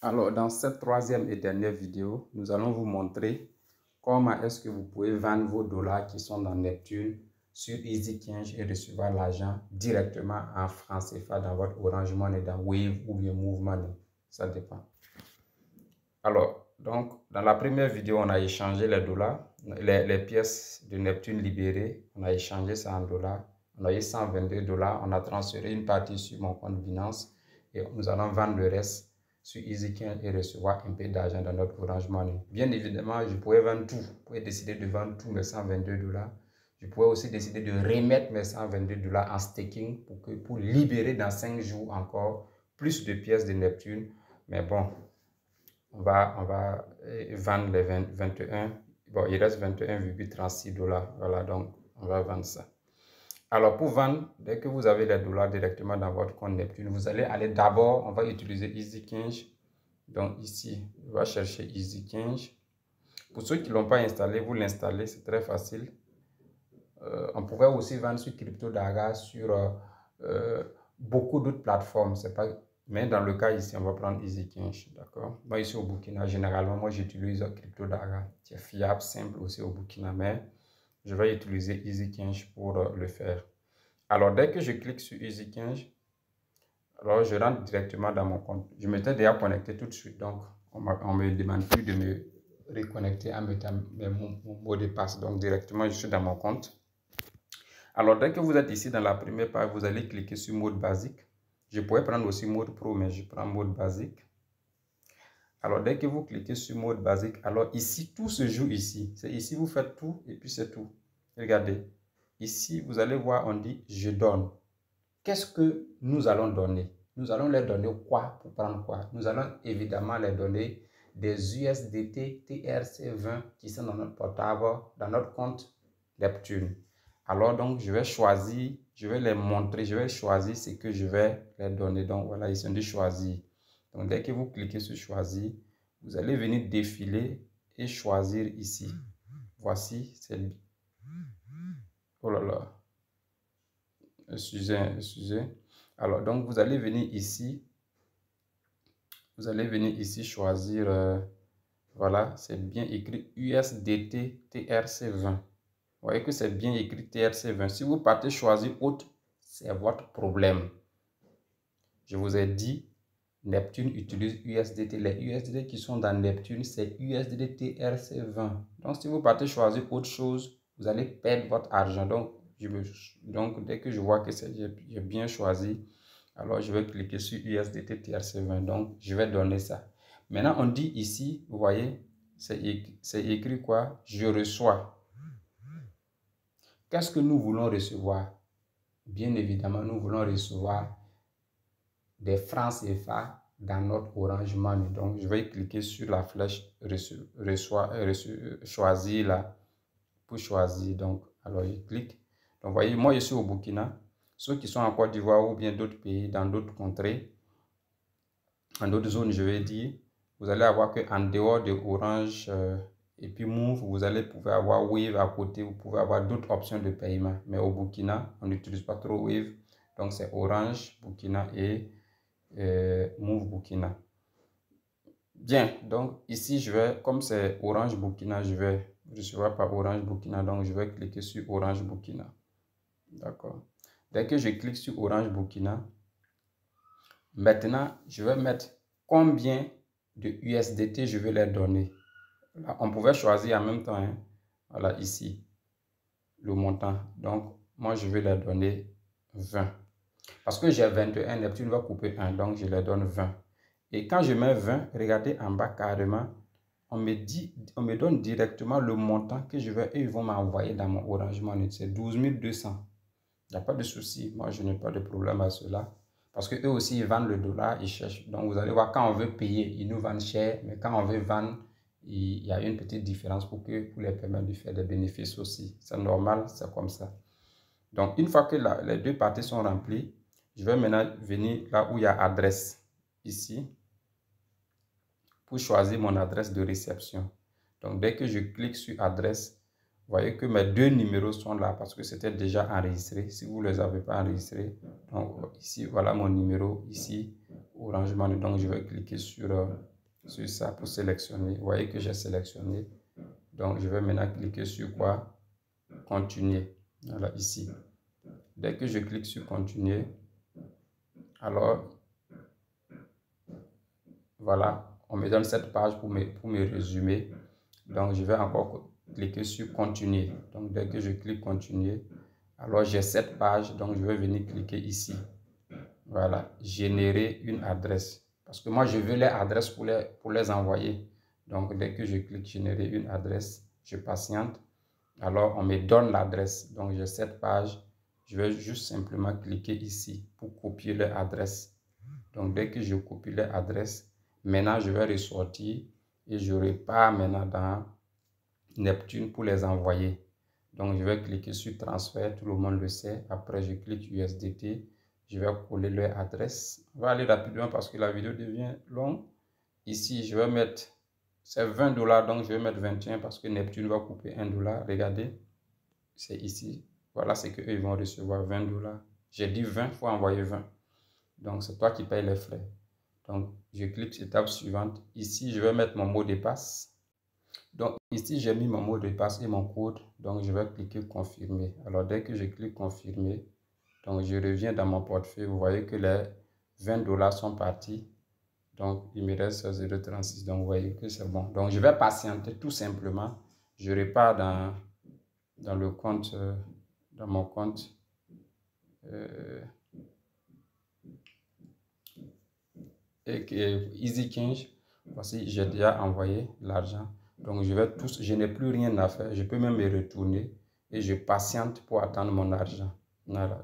Alors, dans cette troisième et dernière vidéo, nous allons vous montrer comment est-ce que vous pouvez vendre vos dollars qui sont dans Neptune sur EasyChange et recevoir l'argent directement en francs CFA dans votre Orange Money, dans Wave ou bien Move Money. Ça dépend. Alors, donc, dans la première vidéo, on a échangé les dollars, les pièces de Neptune libérées. On a échangé ça en dollars. On a eu 122 dollars. On a transféré une partie sur mon compte Binance et nous allons vendre le reste sur EasyChange et recevoir un peu d'argent dans notre Orange Money. Bien évidemment, je pourrais vendre tout. Je pourrais décider de vendre tous mes 122 dollars. Je pourrais aussi décider de remettre mes 122 dollars en staking pour libérer dans 5 jours encore plus de pièces de Neptune. Mais bon, on va vendre les 21. Bon, il reste 21,36 dollars. Voilà, donc on va vendre ça. Alors, pour vendre, dès que vous avez les dollars directement dans votre compte Neptune, vous allez aller d'abord, on va utiliser EasyChange. Donc ici, on va chercher EasyChange. Pour ceux qui ne l'ont pas installé, vous l'installez, c'est très facile. On pourrait aussi vendre sur CryptoDaga, sur beaucoup d'autres plateformes. C'est pas... Mais dans le cas ici, on va prendre EasyChange, d'accord? Moi, ici au Burkina, généralement, moi, j'utilise CryptoDaga, qui est fiable, simple aussi au Burkina, mais je vais utiliser EasyChange pour le faire. Alors, dès que je clique sur EasyChange, alors je rentre directement dans mon compte. Je m'étais déjà connecté tout de suite, donc on ne me demande plus de me reconnecter en mettant mon mot de passe. Donc, directement, je suis dans mon compte. Alors, dès que vous êtes ici dans la première page, vous allez cliquer sur mode basique. Je pourrais prendre aussi mode pro, mais je prends mode basique. Alors, dès que vous cliquez sur mode basique, alors ici, tout se joue ici. C'est ici, vous faites tout et puis c'est tout. Regardez. Ici, vous allez voir, on dit « Je donne ». Qu'est-ce que nous allons donner? Nous allons leur donner quoi pour prendre quoi? Nous allons évidemment leur donner des USDT TRC20 qui sont dans notre portable, dans notre compte Neptune. Alors donc, je vais choisir, je vais les montrer, je vais choisir ce que je vais leur donner. Donc voilà, ils sont dit choisir. Donc dès que vous cliquez sur choisir, vous allez venir défiler et choisir ici. Voici, c'est lui. Oh là là. Excusez. Alors, donc, vous allez venir ici. Vous allez venir ici choisir, voilà, c'est bien écrit USDT TRC20. Vous voyez que c'est bien écrit TRC20. Si vous partez choisir autre, c'est votre problème. Je vous ai dit, Neptune utilise USDT. Les USDT qui sont dans Neptune, c'est USDT TRC20. Donc, si vous partez choisir autre chose, vous allez perdre votre argent. Donc, dès que je vois que j'ai bien choisi, alors je vais cliquer sur USDT TRC20. Donc, je vais donner ça. Maintenant, on dit ici, vous voyez, c'est écrit quoi? Je reçois. Qu'est-ce que nous voulons recevoir? Bien évidemment, nous voulons recevoir des francs CFA dans notre Orange Money. Donc, je vais cliquer sur la flèche choisir là pour choisir. Donc, alors je clique. Donc, vous voyez, moi, je suis au Burkina. Ceux qui sont en Côte d'Ivoire ou bien d'autres pays, dans d'autres contrées, en d'autres zones, je vais dire, vous allez avoir qu'en dehors de Orange et puis Move, vous allez pouvoir avoir Wave à côté, vous pouvez avoir d'autres options de paiement. Mais au Burkina, on n'utilise pas trop Wave. Donc, c'est Orange, Burkina et Move Burkina. Bien, donc ici, je vais, comme c'est Orange Burkina, je vais recevoir par Orange Burkina. Donc, je vais cliquer sur Orange Burkina. D'accord. Dès que je clique sur Orange Burkina, maintenant, je vais mettre combien de USDT je vais leur donner. Là, on pouvait choisir en même temps, hein. Voilà, ici, le montant. Donc, moi, je vais leur donner 20. Parce que j'ai 21, Neptune va couper 1, donc je leur donne 20. Et quand je mets 20, regardez en bas carrément, on me donne directement le montant que je vais, et ils vont m'envoyer dans mon Orange Money. C'est 12 200. Il n'y a pas de souci. Moi, je n'ai pas de problème à cela. Parce qu'eux aussi, ils vendent le dollar, ils cherchent. Donc, vous allez voir, quand on veut payer, ils nous vendent cher. Mais quand on veut vendre, il y a une petite différence pour les permettre de faire des bénéfices aussi. C'est normal, c'est comme ça. Donc, une fois que les deux parties sont remplies, je vais maintenant venir là où il y a adresse, ici, pour choisir mon adresse de réception. Donc, dès que je clique sur adresse, voyez que mes deux numéros sont là parce que c'était déjà enregistré. Si vous ne les avez pas enregistrés, donc ici, voilà mon numéro, ici, Orange Money. Donc, je vais cliquer sur ça pour sélectionner. Vous voyez que j'ai sélectionné. Donc, je vais maintenant cliquer sur quoi? Continuer. Voilà, ici. Dès que je clique sur continuer, alors, voilà, on me donne cette page pour me résumer. Donc, je vais encore cliquer sur continuer. Donc, dès que je clique continuer, alors j'ai cette page. Donc, je vais venir cliquer ici. Voilà, générer une adresse. Parce que moi, je veux les adresses pour les envoyer. Donc, dès que je clique générer une adresse, je patiente. Alors, on me donne l'adresse. Donc, j'ai cette page. Je vais juste simplement cliquer ici pour copier l'adresse. Donc, dès que je copie l'adresse, maintenant, je vais ressortir et je repars maintenant dans Neptune pour les envoyer. Donc, je vais cliquer sur transfert. Tout le monde le sait. Après, je clique USDT. Je vais coller leur adresse. On va aller rapidement parce que la vidéo devient longue. Ici, je vais mettre, c'est 20 $, donc je vais mettre 21 parce que Neptune va couper 1 $. Regardez, c'est ici. Voilà ce qu'eux ils vont recevoir, 20 $. J'ai dit 20, il faut envoyer 20. Donc, c'est toi qui payes les frais. Donc, je clique sur étape suivante. Ici, je vais mettre mon mot de passe. Donc, ici, j'ai mis mon mot de passe et mon code. Donc, je vais cliquer confirmer. Alors, dès que je clique confirmer, donc je reviens dans mon portefeuille. Vous voyez que les 20 $ sont partis. Donc, il me reste 0,36. Donc, vous voyez que c'est bon. Donc, je vais patienter tout simplement. Je repars dans le compte, dans mon compte. EasyChange. Voici, j'ai déjà envoyé l'argent. Donc, je n'ai plus rien à faire. Je peux même me retourner et je patiente pour attendre mon argent. Voilà.